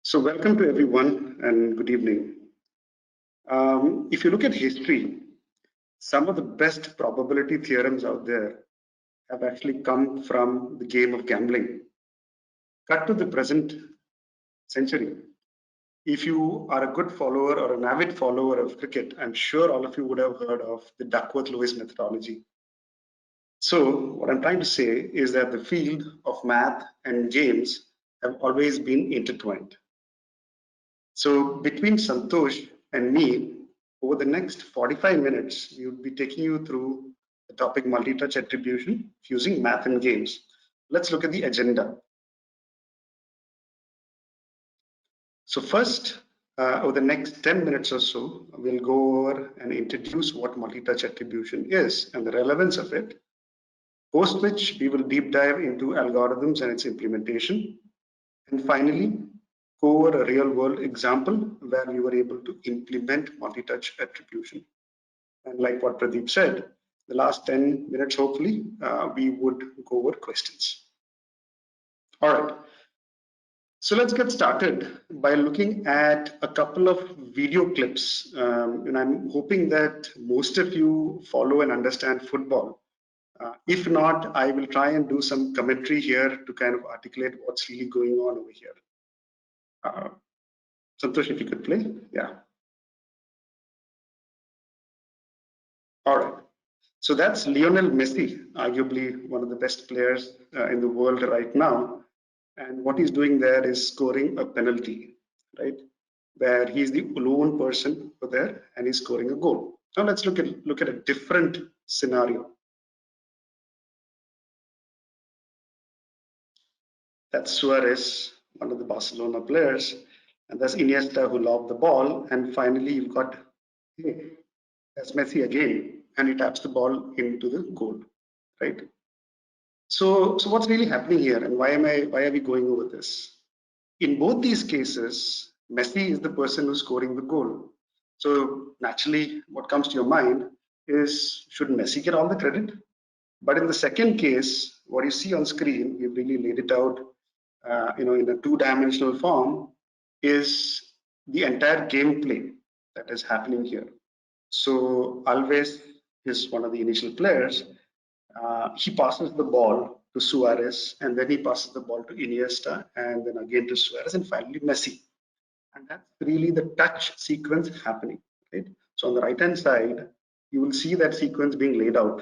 So welcome to everyone and good evening. If you look at history, some of the best probability theorems out there have actually come from the game of gambling. Cut to the present century. If you are a good follower or an avid follower of cricket, I'm sure all of you would have heard of the Duckworth-Lewis methodology. So what I'm trying to say is that the field of math and games have always been intertwined. So between Santosh and me, over the next 45 minutes, we would be taking you through the topic multi-touch attribution using math and games. Let's look at the agenda. So first, over the next 10 minutes or so, we'll go over and introduce what multi-touch attribution is and the relevance of it, post which we will deep dive into algorithms and its implementation. And finally, go over a real world example where we were able to implement multi-touch attribution. And like what Pradeep said, the last 10 minutes, hopefully, we would go over questions. All right. So let's get started by looking at a couple of video clips. And I'm hoping that most of you follow and understand football. If not, I will try and do some commentary here to kind of articulate what's really going on over here. Santosh, if you could play. Yeah. All right. So that's Lionel Messi, arguably one of the best players in the world right now. And what he's doing there is scoring a penalty, right? Where he's the lone person over there and he's scoring a goal. Now let's look at a different scenario. That's Suarez, one of the Barcelona players, and that's Iniesta who lobbed the ball. And finally, you've got that's Messi again, and he taps the ball into the goal, right? So what's really happening here, and why are we going over this? In both these cases, Messi is the person who's scoring the goal. So naturally, what comes to your mind is, should Messi get all the credit? But in the second case, what you see on screen, we've really laid it out, in a two-dimensional form, is the entire gameplay that is happening here. So Alves is one of the initial players. He passes the ball to Suarez, and then he passes the ball to Iniesta, and then again to Suarez, and finally Messi. And that's really the touch sequence happening, right? So on the right-hand side, you will see that sequence being laid out,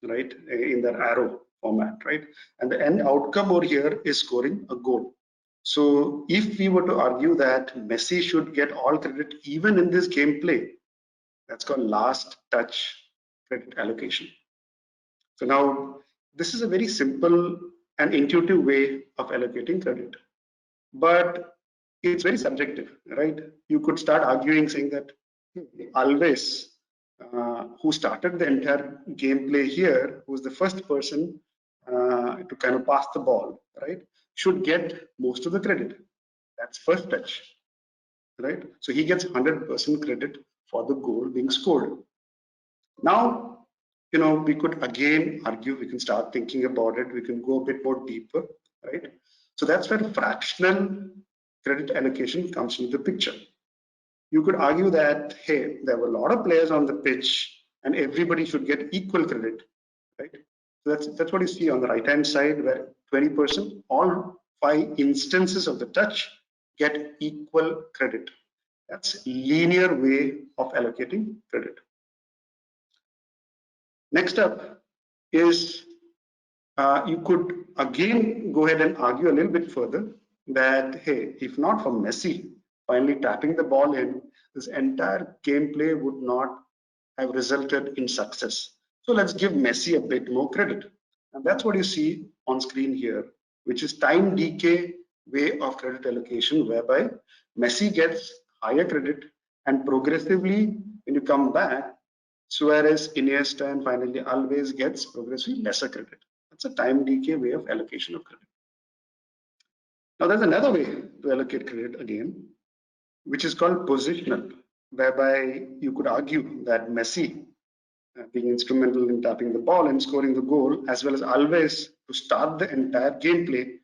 right, in that arrow format, right? And the end outcome over here is scoring a goal. So if we were to argue that Messi should get all credit even in this gameplay, that's called last touch credit allocation. So now this is a very simple and intuitive way of allocating credit, but it's very subjective, right? You could start arguing saying that Alves, who started the entire gameplay here, who was the first person to kind of pass the ball, right, should get most of the credit. That's first touch, right? So he gets 100% credit for the goal being scored. Now, we could again argue, we can start thinking about it, we can go a bit more deeper, right? So that's where fractional credit allocation comes into the picture. You could argue that, hey, there were a lot of players on the pitch and everybody should get equal credit, right? So that's what you see on the right-hand side, where 20%, all 5 instances of the touch get equal credit. That's linear way of allocating credit. Next up is you could again go ahead and argue a little bit further that, hey, if not for Messi finally tapping the ball in, this entire gameplay would not have resulted in success. So let's give Messi a bit more credit. And that's what you see on screen here, which is time decay way of credit allocation, whereby Messi gets higher credit and progressively when you come back, Suarez, Iniesta, and finally Alves gets progressively lesser credit. That's a time decay way of allocation of credit. Now there's another way to allocate credit again, which is called positional, whereby you could argue that Messi, being instrumental in tapping the ball and scoring the goal, as well as Alves to start the entire gameplay,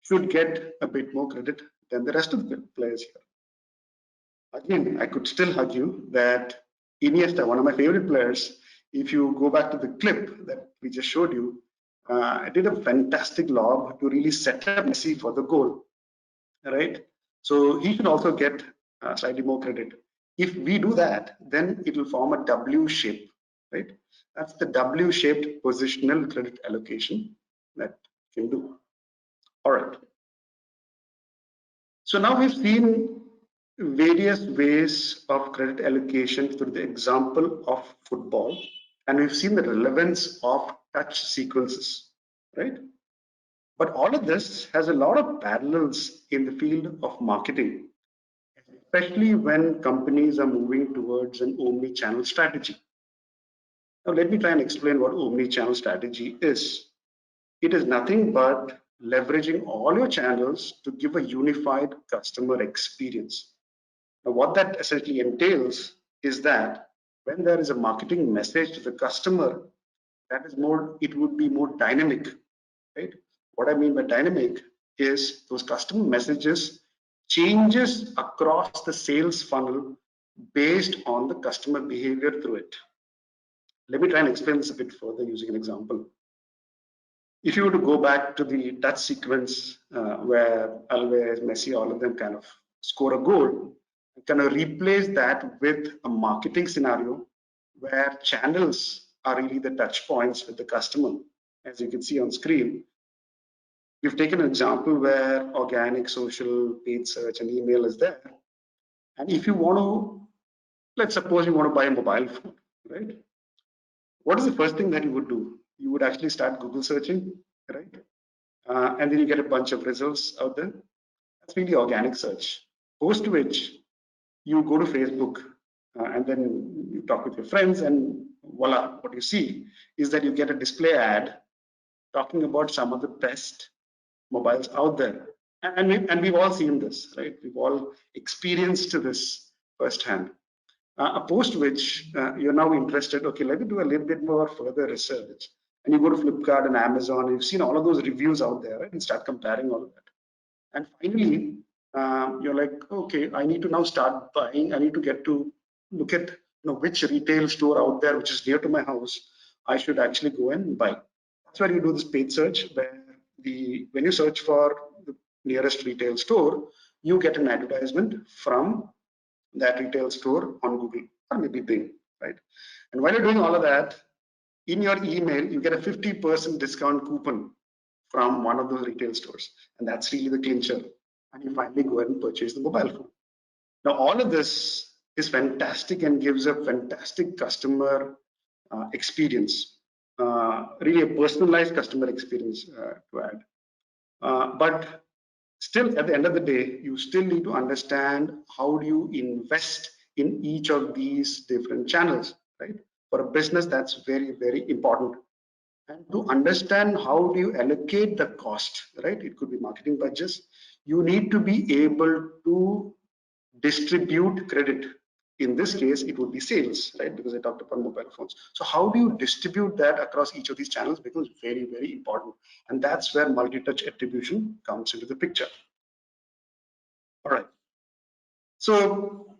should get a bit more credit than the rest of the players here. Again, I could still argue that Iniesta, one of my favorite players, if you go back to the clip that we just showed you, did a fantastic lob to really set up Messi for the goal, right? So he should also get slightly more credit. If we do that, then it will form a W shape, right? That's the W-shaped positional credit allocation that you can do. All right. So now we've seen various ways of credit allocation through the example of football, and we've seen the relevance of touch sequences, right? But all of this has a lot of parallels in the field of marketing, especially when companies are moving towards an omni-channel strategy. Now, let me try and explain what omni-channel strategy is. It is nothing but leveraging all your channels to give a unified customer experience. Now, what that essentially entails is that when there is a marketing message to the customer, that is more, it would be more dynamic, right? What I mean by dynamic is those customer messages changes across the sales funnel based on the customer behavior through it. Let me try and explain this a bit further using an example. If you were to go back to the touch sequence where Alves, Messi, all of them kind of score a goal, kind of replace that with a marketing scenario where channels are really the touch points with the customer. As you can see on screen, we've taken an example where organic, social, paid search, and email is there. And if you want to, let's suppose you want to buy a mobile phone, right? What is the first thing that you would do? You would actually start Google searching, right? And then you get a bunch of results out there. That's really organic search. Post which you go to Facebook and then you talk with your friends, and voila, what you see is that you get a display ad talking about some of the best mobiles out there. And we've all seen this, right? We've all experienced this firsthand. A post which you're now interested, okay, let me do a little bit more further research. And you go to Flipkart and Amazon, and you've seen all of those reviews out there, right? And start comparing all of that. And finally, you're like, okay, I need to now start buying. I need to get to look at which retail store out there, which is near to my house, I should actually go and buy. That's where you do this paid search, where when you search for the nearest retail store, you get an advertisement from that retail store on Google or maybe Bing, right? And while you're doing all of that, in your email, you get a 50% discount coupon from one of those retail stores. And that's really the clincher. And you finally go ahead and purchase the mobile phone. Now, all of this is fantastic and gives a fantastic customer experience, really a personalized customer experience to add. But still, at the end of the day, you still need to understand how do you invest in each of these different channels, right? For a business, that's very, very important. And to understand how do you allocate the cost, right? It could be marketing budgets. You need to be able to distribute credit. In this case, it would be sales, right? Because I talked about mobile phones. So how do you distribute that across each of these channels becomes very, very important. And that's where multi-touch attribution comes into the picture. All right. So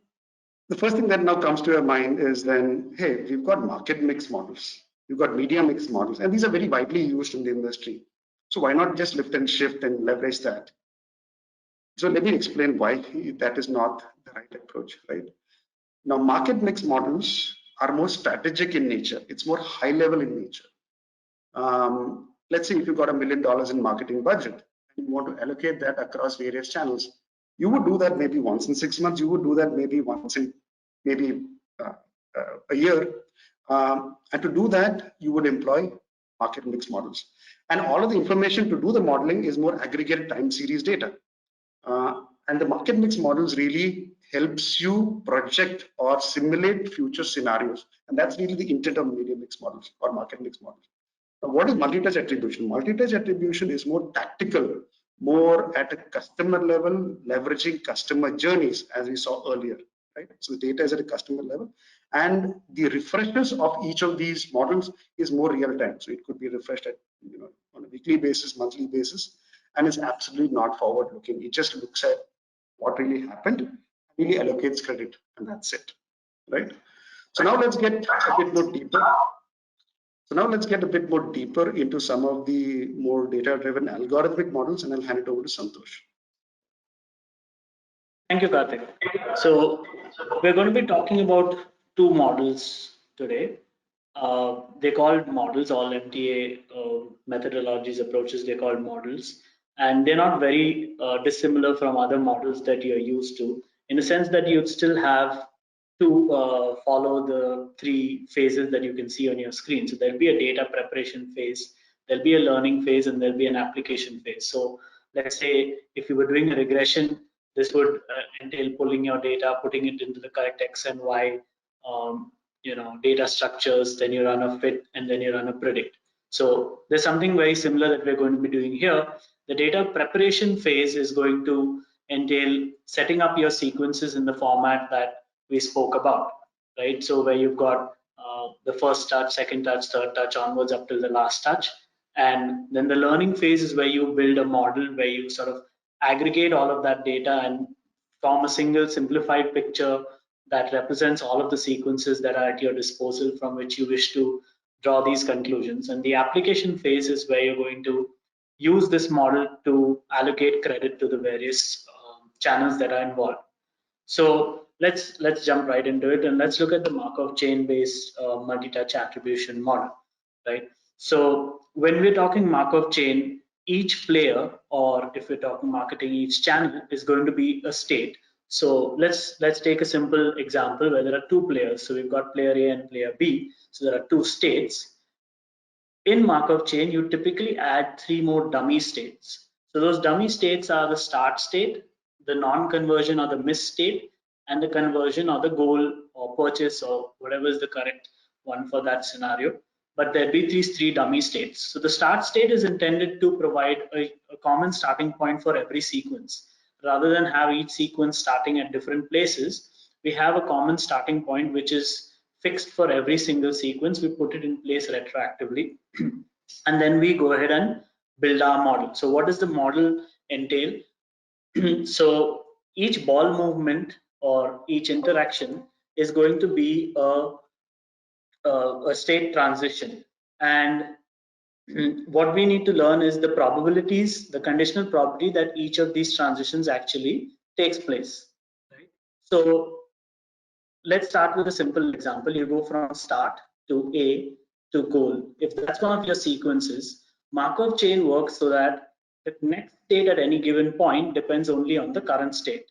the first thing that now comes to your mind is then, hey, we've got market mix models. We've got media mix models, and these are very widely used in the industry. So why not just lift and shift and leverage that? So let me explain why that is not the right approach, right? Now, market mix models are more strategic in nature. It's more high level in nature. Let's say if you've got $1 million in marketing budget and you want to allocate that across various channels, you would do that maybe once in 6 months. You would do that maybe once in a year. And to do that, you would employ market mix models. And all of the information to do the modeling is more aggregate time series data. And the market mix models really helps you project or simulate future scenarios. And that's really the intent of media mix models or market mix models. Now, what is multi-touch attribution? Multi-touch attribution is more tactical, more at a customer level, leveraging customer journeys, as we saw earlier, right? So the data is at a customer level, and the refreshes of each of these models is more real time. So it could be refreshed at on a weekly basis, monthly basis, and it's absolutely not forward looking. It just looks at what really happened, really allocates credit, and that's it, right? So now let's get a bit more deeper. So now let's get a bit more deeper into some of the more data-driven algorithmic models, and I'll hand it over to Santosh. Thank you, Kartik. So we're going to be talking about two models today. They're called models, all MTA methodologies, approaches, they're called models. And they're not very dissimilar from other models that you're used to, in the sense that you'd still have to follow the three phases that you can see on your screen. So there'll be a data preparation phase, there'll be a learning phase, and there'll be an application phase. So let's say if you were doing a regression, this would entail pulling your data, putting it into the correct X and Y, data structures, then you run a fit, and then you run a predict. So there's something very similar that we're going to be doing here. The data preparation phase is going to entail setting up your sequences in the format that we spoke about, right? So where you've got the first touch, second touch, third touch, onwards up till the last touch. And then the learning phase is where you build a model where you sort of aggregate all of that data and form a single simplified picture that represents all of the sequences that are at your disposal from which you wish to draw these conclusions. And the application phase is where you're going to use this model to allocate credit to the various channels that are involved. So let's jump right into it, and let's look at the Markov chain based multi-touch attribution model, right? So when we're talking Markov chain, each player, or if we're talking marketing, each channel is going to be a state. So let's take a simple example where there are two players. So we've got player A and player B. So there are two states. In Markov chain, you typically add three more dummy states. So those dummy states are the start state, the non-conversion or the miss state, and the conversion or the goal or purchase or whatever is the correct one for that scenario. But there'll be these three dummy states. So the start state is intended to provide a common starting point for every sequence. Rather than have each sequence starting at different places, we have a common starting point which is fixed for every single sequence. We put it in place retroactively, and then we go ahead and build our model. So what does the model entail? So each ball movement or each interaction is going to be a state transition, and what we need to learn is the probabilities, the conditional probability that each of these transitions actually takes place, right? So let's start with a simple example. You go from start to A to goal. If that's one of your sequences, Markov chain works so that the next state at any given point depends only on the current state.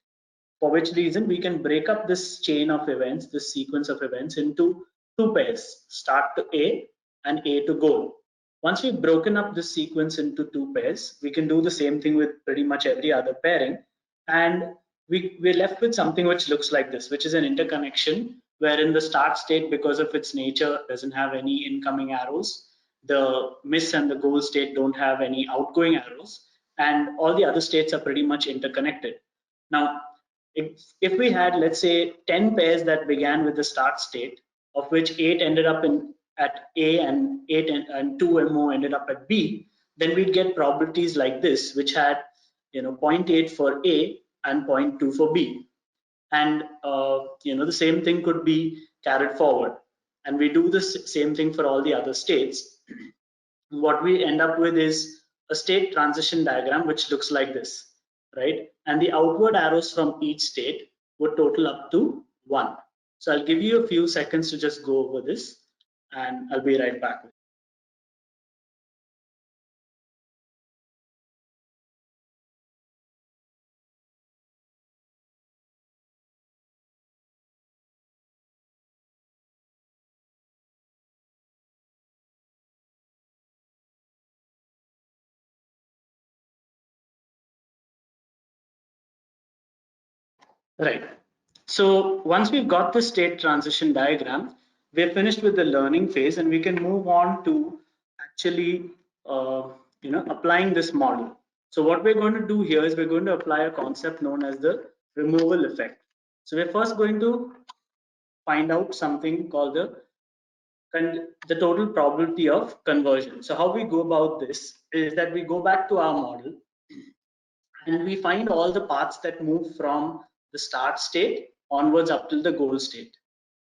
For which reason we can break up this chain of events, this sequence of events, into two pairs, start to A and A to goal. Once we've broken up this sequence into two pairs, we can do the same thing with pretty much every other pairing, and we're left with something which looks like this, which is an interconnection wherein the start state, because of its nature, doesn't have any incoming arrows. The miss and the goal state don't have any outgoing arrows, and all the other states are pretty much interconnected. Now, if we had, let's say, 10 pairs that began with the start state, of which 8 ended up at A and 8 and 2 more ended up at B, then we'd get probabilities like this, which had 0.8 for A and 0.2 for B. And the same thing could be carried forward. And we do the same thing for all the other states. What we end up with is a state transition diagram which looks like this, right? And the outward arrows from each state would total up to 1. So I'll give you a few seconds to just go over this, and I'll be right back. Right. So once we've got the state transition diagram, we're finished with the learning phase, and we can move on to actually applying this model. So what we're going to do here is we're going to apply a concept known as the removal effect. So we're first going to find out something called the total probability of conversion. So how we go about this is that we go back to our model, and we find all the paths that move from the start state onwards up till the goal state.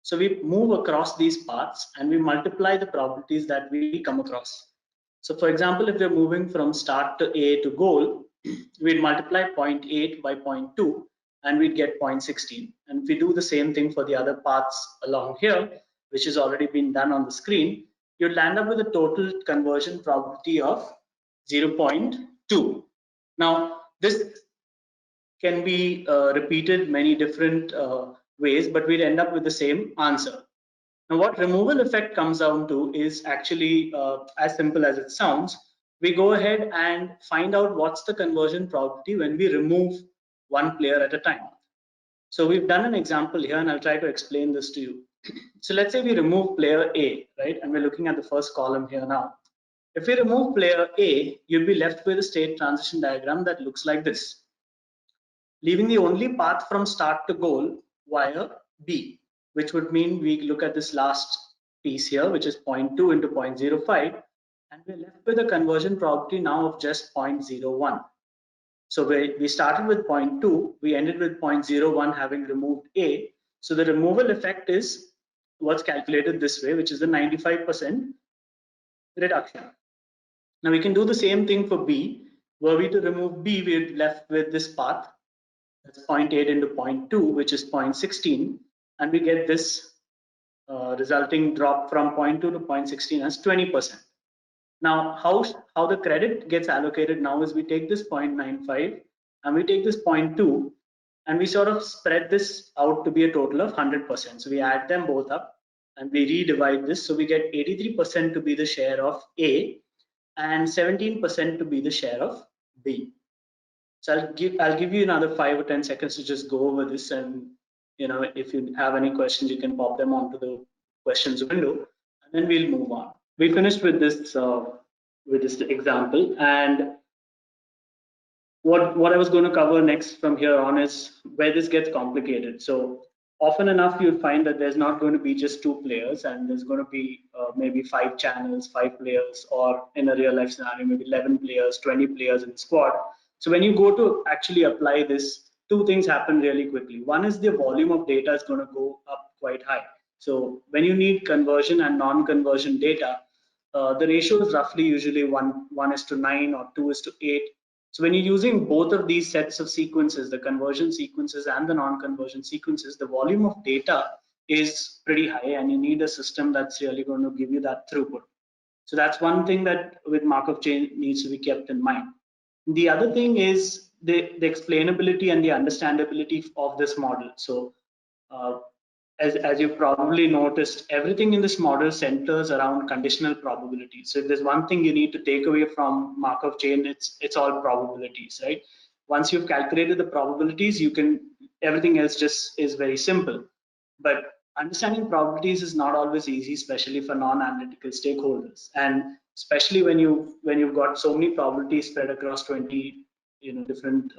So we move across these paths and we multiply the probabilities that we come across. So for example, if we're moving from start to A to goal, we'd multiply 0.8 by 0.2 and we'd get 0.16. And if we do the same thing for the other paths along here, which has already been done on the screen, you'd land up with a total conversion probability of 0.2. Now, this can be repeated many different ways, but we'd end up with the same answer. Now, what removal effect comes down to is actually as simple as it sounds. We go ahead and find out what's the conversion probability when we remove one player at a time. So we've done an example here, and I'll try to explain this to you. So let's say we remove player A, right? And we're looking at the first column here now. If we remove player A, you'll be left with a state transition diagram that looks like this, leaving the only path from start to goal via B, which would mean we look at this last piece here, which is 0.2 into 0.05, and we're left with a conversion probability now of just 0.01. So we started with 0.2, we ended with 0.01 having removed A. So the removal effect is what's calculated this way, which is the 95% reduction. Now we can do the same thing for B. Were we to remove B, we're left with this path. That's 0.8 into 0.2, which is 0.16, and we get this resulting drop from 0.2 to 0.16 as 20%. Now, how the credit gets allocated now is we take this 0.95 and we take this 0.2 and we sort of spread this out to be a total of 100%. So we add them both up and we redivide this. So we get 83% to be the share of A and 17% to be the share of B. So I'll give you another 5 or 10 seconds to just go over this, and if you have any questions, you can pop them onto the questions window, and then we'll move on. We finished with this example, and what I was going to cover next from here on is where this gets complicated. So often enough, you'll find that there's not going to be just 2 players, and there's going to be maybe 5 channels, 5 players, or in a real life scenario, maybe 11 players, 20 players in the squad. So when you go to actually apply this, 2 things happen really quickly. One is the volume of data is going to go up quite high. So when you need conversion and non-conversion data, the ratio is roughly usually 1:9 or 2:8. So when you're using both of these sets of sequences, the conversion sequences and the non-conversion sequences, the volume of data is pretty high, and you need a system that's really going to give you that throughput. So that's one thing that with Markov chain needs to be kept in mind. The other thing is the explainability and the understandability of this model. So as you've probably noticed, everything in this model centers around conditional probabilities. So if there's one thing you need to take away from Markov chain, it's all probabilities, right? Once you've calculated the probabilities, everything else just is very simple. But understanding probabilities is not always easy, especially for non-analytical stakeholders, and especially when you've got so many probabilities spread across 20 different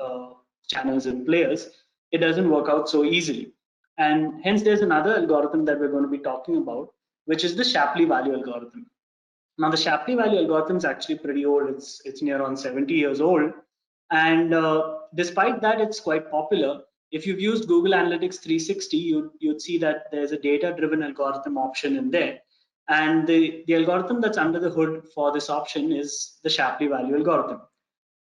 channels and players, it doesn't work out so easily. And hence there's another algorithm that we're going to be talking about, which is the Shapley value algorithm. Now the Shapley value algorithm is actually pretty old. It's near on 70 years old, and despite that, it's quite popular. If you've used Google Analytics 360, you'd see that there's a data-driven algorithm option in there, and the algorithm that's under the hood for this option is the Shapley value algorithm.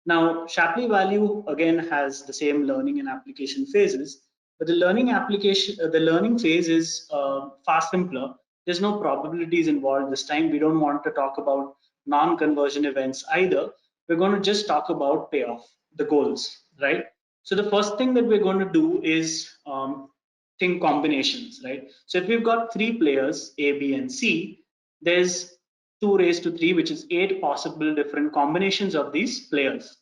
Now, Shapley value again has the same learning and application phases, but the learning phase is far simpler. There's no probabilities involved this time. We don't want to talk about non-conversion events either. We're going to just talk about payoff, the goals, right? So the first thing that we're going to do is think combinations, right? So if we've got 3 players, A, B, and C, there's 2 raised to 3, which is 8 possible different combinations of these players,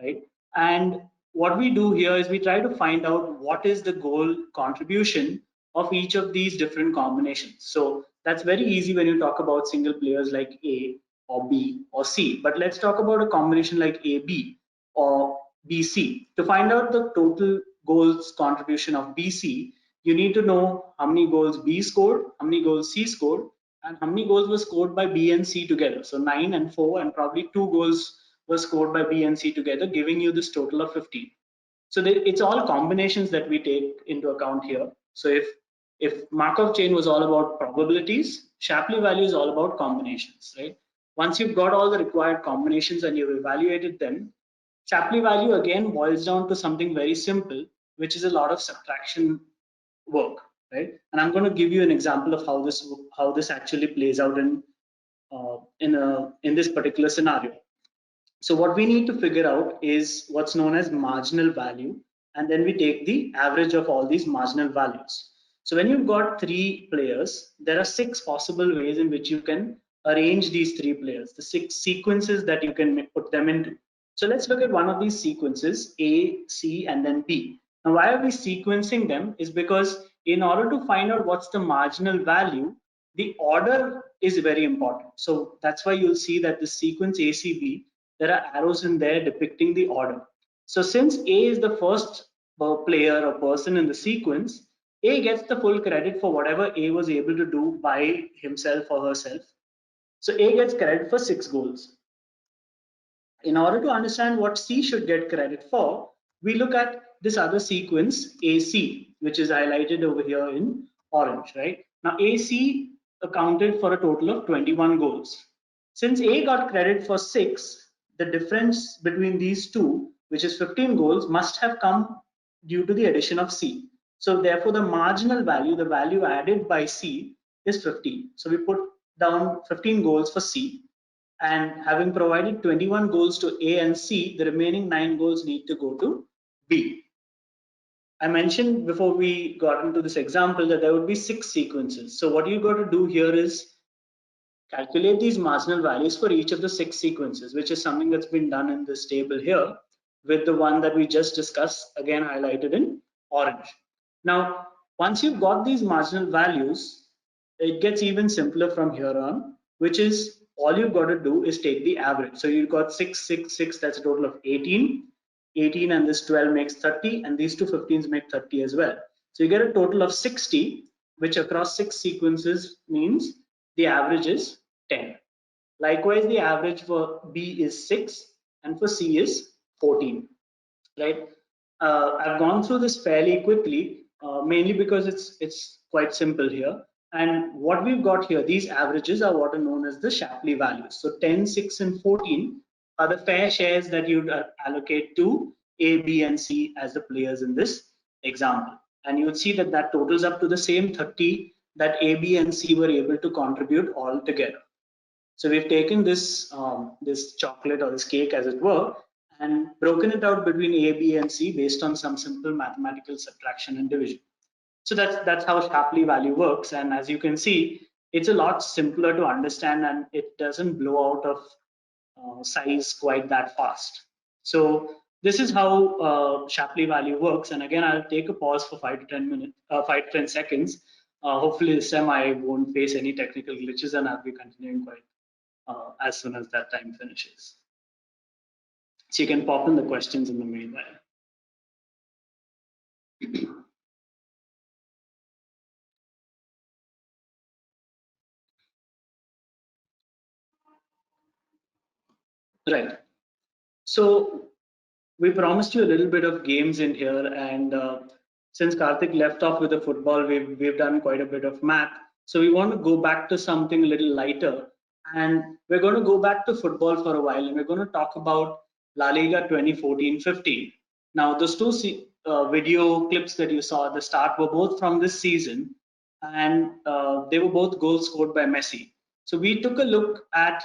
right? And what we do here is we try to find out what is the goal contribution of each of these different combinations. So that's very easy when you talk about single players like A or B or C, but let's talk about a combination like AB or BC. To find out the total goals contribution of BC, you need to know how many goals B scored, how many goals C scored, and how many goals were scored by B and C together. So 9 and 4, and probably 2 goals was scored by B and C together, giving you this total of 15. So it's all combinations that we take into account here. So if Markov chain was all about probabilities, Shapley value is all about combinations, right? Once you've got all the required combinations and you've evaluated them, Shapley value again boils down to something very simple, which is a lot of subtraction work, right? And I'm going to give you an example of how this actually plays out in this particular scenario. So what we need to figure out is what's known as marginal value, and then we take the average of all these marginal values. So when you've got three players, there are six possible ways in which you can arrange these three players, the six sequences that you can put them into. So let's look at one of these sequences, A, C, and then B. Now, why are we sequencing them? Is because in order to find out what's the marginal value, the order is very important. So that's why you'll see that the sequence ACB, there are arrows in there depicting the order. So since A is the first player or person in the sequence, A gets the full credit for whatever A was able to do by himself or herself. So A gets credit for 6 goals. In order to understand what C should get credit for, we look at this other sequence AC, which is highlighted over here in orange, right? Now AC accounted for a total of 21 goals. Since A got credit for 6, the difference between these two, which is 15 goals, must have come due to the addition of C. So therefore the marginal value, the value added by C, is 15. So we put down 15 goals for C, and having provided 21 goals to A and C, the remaining 9 goals need to go to B. I mentioned before we got into this example that there would be 6 sequences. So what you got to do here is calculate these marginal values for each of the 6 sequences, which is something that's been done in this table here with the one that we just discussed, again highlighted in orange. Now, once you've got these marginal values, it gets even simpler from here on, which is all you've got to do is take the average. So you've got 6, 6, 6, that's a total of 18. 18 and this 12 makes 30, and these two 15s make 30 as well. So you get a total of 60, which across 6 sequences means the average is 10. Likewise, the average for B is 6 and for C is 14, right? I've gone through this fairly quickly, mainly because it's quite simple here. And what we've got here, these averages are what are known as the Shapley values. So 10, 6, and 14 are the fair shares that you'd allocate to A, B, and C as the players in this example. And you would see that that totals up to the same 30 that A, B, and C were able to contribute all together. So we've taken this this chocolate or this cake, as it were, and broken it out between A, B, and C based on some simple mathematical subtraction and division. So that's how Shapley value works. And as you can see, it's a lot simpler to understand, and it doesn't blow out of size quite that fast. So this is how Shapley value works. And again, I'll take a pause for 5 to 10 minutes, 5 to 10 seconds. Hopefully this time I won't face any technical glitches, and I'll be continuing quite as soon as that time finishes. So you can pop in the questions in the meanwhile. Right. So we promised you a little bit of games in here, and since Kartik left off with the football, we've done quite a bit of math. So we want to go back to something a little lighter, and we're going to go back to football for a while, and we're going to talk about La Liga 2014-15. Now, those two video clips that you saw at the start were both from this season, and they were both goals scored by Messi. So we took a look at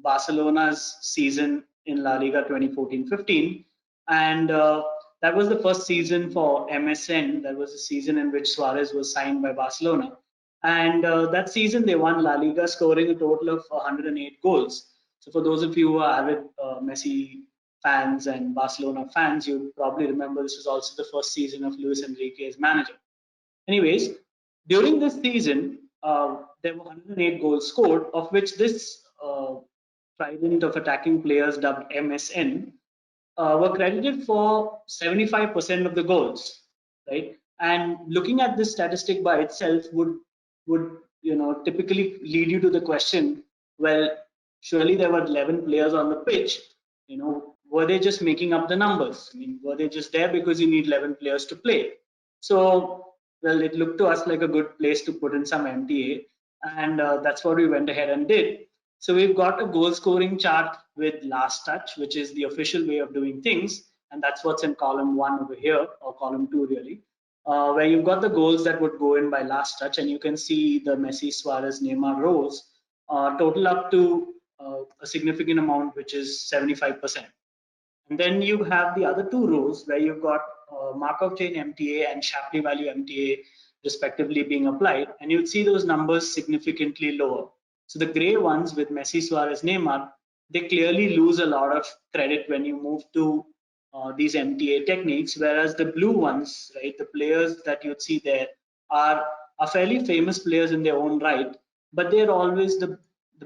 Barcelona's season in La Liga 2014-15, and that was the first season for MSN. That was the season in which Suarez was signed by Barcelona, and that season they won La Liga, scoring a total of 108 goals. So for those of you who are avid Messi fans and Barcelona fans, you probably remember this was also the first season of Luis Enrique as manager. Anyways, during this season, there were 108 goals scored, of which this trident of attacking players dubbed MSN were credited for 75% of the goals, right? And looking at this statistic by itself would typically lead you to the question, well, surely there were 11 players on the pitch. were they just making up the numbers? I mean, were they just there because you need 11 players to play? So, well, it looked to us like a good place to put in some MTA, and that's what we went ahead and did. So we've got a goal scoring chart with last touch, which is the official way of doing things, and that's what's in column 1 over here, or column 2 really, where you've got the goals that would go in by last touch, and you can see the Messi, Suarez, Neymar rows total up to a significant amount, which is 75%. And then you have the other two rows where you've got Markov chain MTA and Shapley value MTA respectively being applied, and you'd see those numbers significantly lower. So the gray ones with Messi, Suarez, Neymar, they clearly lose a lot of credit when you move to these MTA techniques, whereas the blue ones, right, the players that you'd see there are fairly famous players in their own right, but they're always the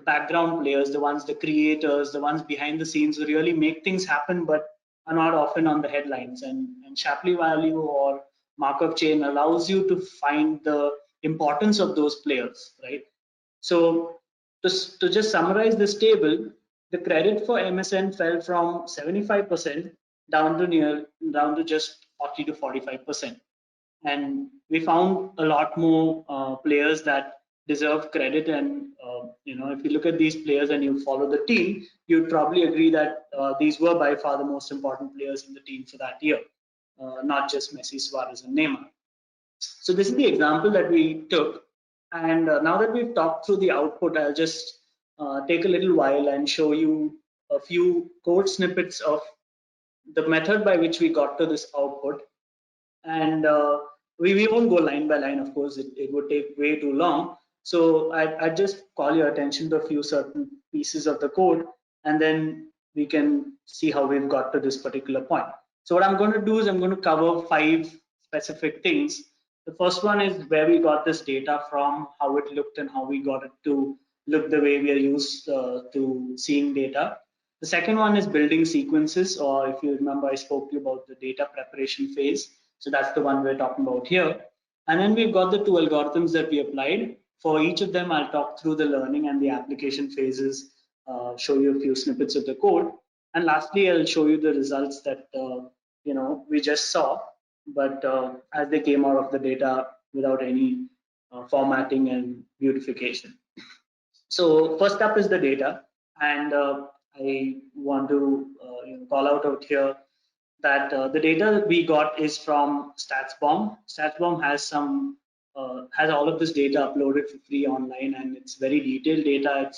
background players, the ones, the creators, the ones behind the scenes who really make things happen, but are not often on the headlines. And Shapley value or Markov chain allows you to find the importance of those players, right? So to just summarize this table, the credit for MSN fell from 75% down to just 40 to 45%. And we found a lot more players that deserve credit. And if you look at these players and you follow the team, you'd probably agree that these were by far the most important players in the team for that year, not just Messi, Suarez, and Neymar. So this is the example that we took. And now that we've talked through the output, I'll just take a little while and show you a few code snippets of the method by which we got to this output. And we won't go line by line, of course, it would take way too long. So I'd just call your attention to a few certain pieces of the code, and then we can see how we've got to this particular point. So what I'm going to do is I'm going to cover 5 specific things. The first one is where we got this data from, how it looked, and how we got it to look the way we are used to seeing data. The second one is building sequences, or if you remember, I spoke to you about the data preparation phase. So that's the one we're talking about here. And then we've got the 2 algorithms that we applied. For each of them, I'll talk through the learning and the application phases, show you a few snippets of the code. And lastly, I'll show you the results that we just saw, but as they came out of the data without any formatting and beautification. So first up is the data, and I want to call out here that the data that we got is from StatsBomb. StatsBomb has all of this data uploaded for free online, and it's very detailed data.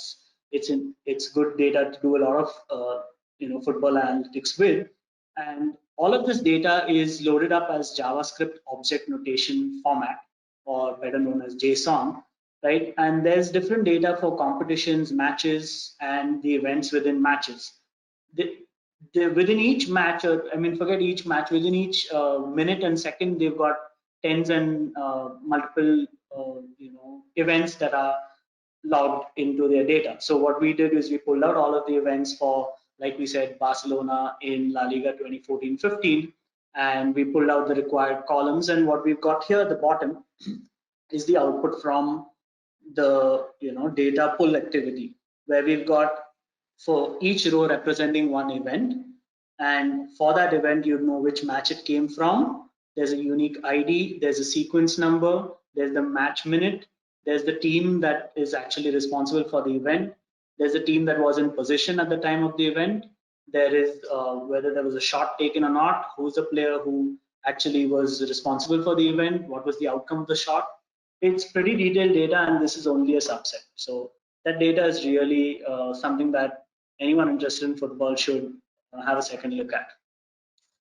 It's good data to do a lot of football analytics with, and all of this data is loaded up as JavaScript object notation format, or better known as JSON, right? And there's different data for competitions, matches, and the events within matches. Within each match, or I mean, forget each match, within each minute and second, they've got tens and multiple events that are logged into their data. So what we did is we pulled out all of the events for, like we said, Barcelona in La Liga 2014-15, and we pulled out the required columns. And what we've got here at the bottom is the output from the data pull activity, where we've got for each row representing one event, and for that event you know which match it came from. There's a unique ID, there's a sequence number, there's the match minute, there's the team that is actually responsible for the event, there's a team that was in position at the time of the event, there is whether there was a shot taken or not, who's the player who actually was responsible for the event, what was the outcome of the shot. It's pretty detailed data, and this is only a subset. So that data is really something that anyone interested in football should have a second look at.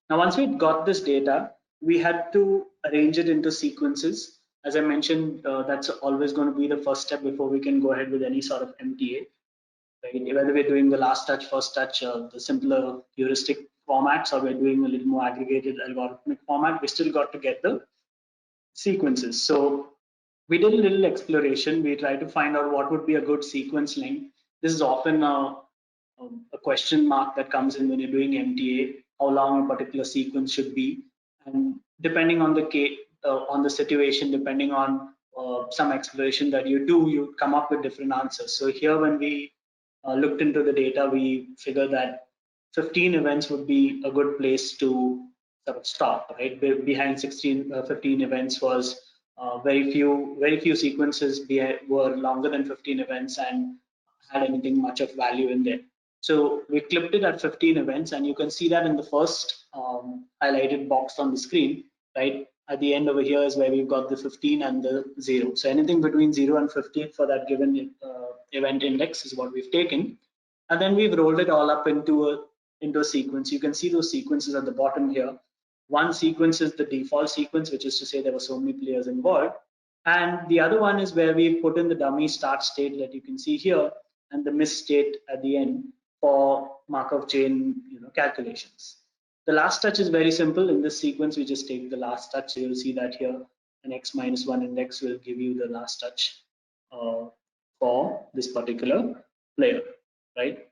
Now, once we got this data, we had to arrange it into sequences. As I mentioned, that's always going to be the first step before we can go ahead with any sort of MTA. Right? Whether we're doing the last touch, first touch, the simpler heuristic formats, or we're doing a little more aggregated algorithmic format, we still got to get the sequences. So we did a little exploration. We tried to find out what would be a good sequence length. This is often a question mark that comes in when you're doing MTA, how long a particular sequence should be, and depending on the situation, depending on some exploration that you do, you come up with different answers. So here, when we looked into the data, we figured that 15 events would be a good place to sort of stop, right? Behind 15 events was very few sequences were longer than 15 events and had anything much of value in there. So we clipped it at 15 events, and you can see that in the first highlighted box on the screen, right? At the end over here is where we've got the 15 and the 0. So anything between 0 and 15 for that given event index is what we've taken. And then we've rolled it all up into a sequence. You can see those sequences at the bottom here. One sequence is the default sequence, which is to say there were so many players involved. And the other one is where we put in the dummy start state that you can see here and the miss state at the end for Markov chain calculations. The last touch is very simple. In this sequence, we just take the last touch. So you'll see that here an x-1 index will give you the last touch for this particular player, right?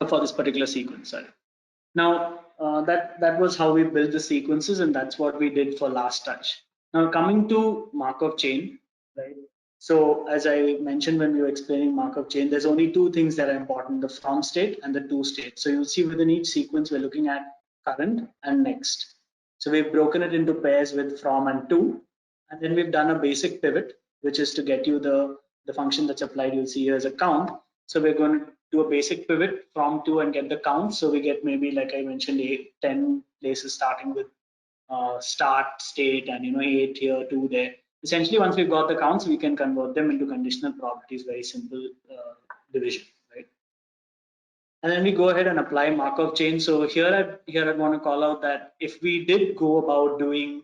For this particular sequence, sorry. Now, that was how we built the sequences, and that's what we did for last touch. Now, coming to Markov chain, right? So, as I mentioned when we were explaining Markov chain, there's only two things that are important: the from state and the to state. So, you'll see within each sequence we're looking at current and next. So, we've broken it into pairs with from and to, and then we've done a basic pivot, which is to get you the function that's applied. You'll see here as a count. So, we're going to do a basic pivot from to and get the count. So we get maybe, like I mentioned, 10 places starting with start, state, and 8 here, 2 there. Essentially, once we've got the counts, we can convert them into conditional properties. Very simple division, right? And then we go ahead and apply Markov chain. So here I want to call out that if we did go about doing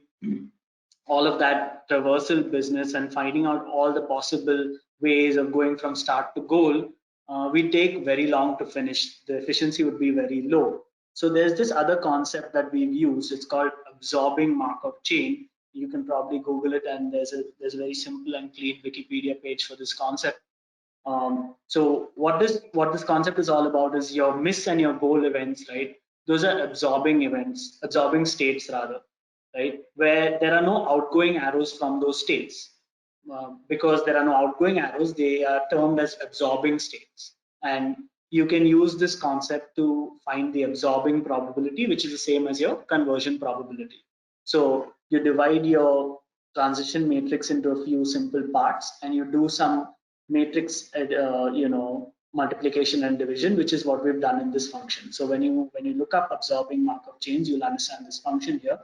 all of that traversal business and finding out all the possible ways of going from start to goal, we take very long to finish. The efficiency would be very low. So there's this other concept that we've used. It's called absorbing Markov chain. You can probably Google it, and there's a very simple and clean Wikipedia page for this concept. So what this concept is all about is your miss and your goal events, right? Those are absorbing events, absorbing states rather, right? Where there are no outgoing arrows from those states. Because there are no outgoing arrows, they are termed as absorbing states. And you can use this concept to find the absorbing probability, which is the same as your conversion probability. So you divide your transition matrix into a few simple parts, and you do some matrix, multiplication and division, which is what we've done in this function. So when you look up absorbing Markov chains, you'll understand this function here.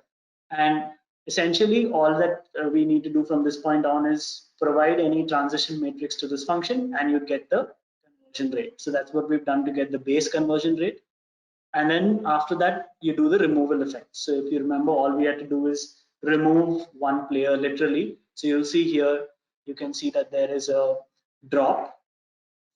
And essentially, all that we need to do from this point on is provide any transition matrix to this function, and you get the conversion rate. So that's what we've done to get the base conversion rate. And then after that, you do the removal effect. So if you remember, all we had to do is remove one player literally. So you'll see here, you can see that there is a drop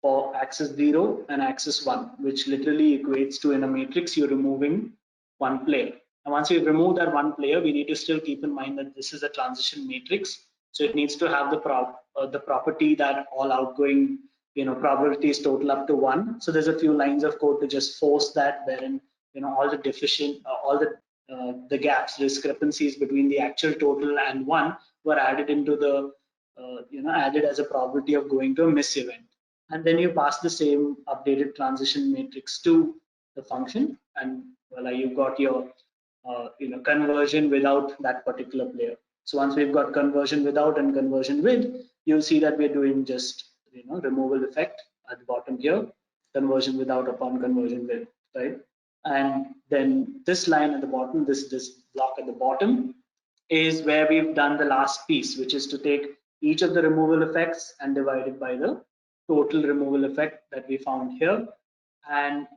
for axis 0 and axis 1, which literally equates to, in a matrix, you're removing one player. And once we remove that one player, we need to still keep in mind that this is a transition matrix. So it needs to have the property that all outgoing probabilities total up to 1. So there's a few lines of code to just force that, wherein all the gaps, discrepancies between the actual total and 1 were added into the added as a probability of going to a miss event. And then you pass the same updated transition matrix to the function, and voila, you've got your conversion without that particular player. So once we've got conversion without and conversion with, you'll see that we're doing just removal effect at the bottom here, conversion without upon conversion with, right? And then this line at the bottom, this block at the bottom, is where we've done the last piece, which is to take each of the removal effects and divide it by the total removal effect that we found here. And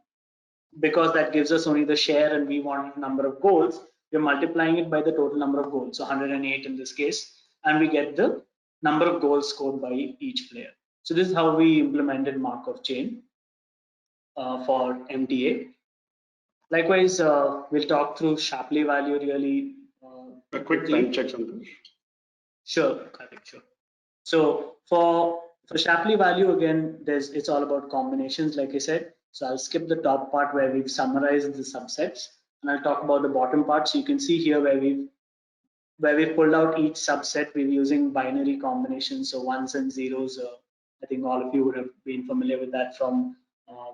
because that gives us only the share and we want number of goals, we're multiplying it by the total number of goals, so 108 in this case, and we get the number of goals scored by each player. So this is how we implemented Markov chain for MTA. Likewise, we'll talk through Shapley value really. A quick time check, Santosh. Sure, Kartik, sure. So for Shapley value, again, it's all about combinations, like I said. So I'll skip the top part where we've summarized the subsets, and I'll talk about the bottom part. So you can see here where we've pulled out each subset. We're using binary combinations, so ones and zeros. I think all of you would have been familiar with that from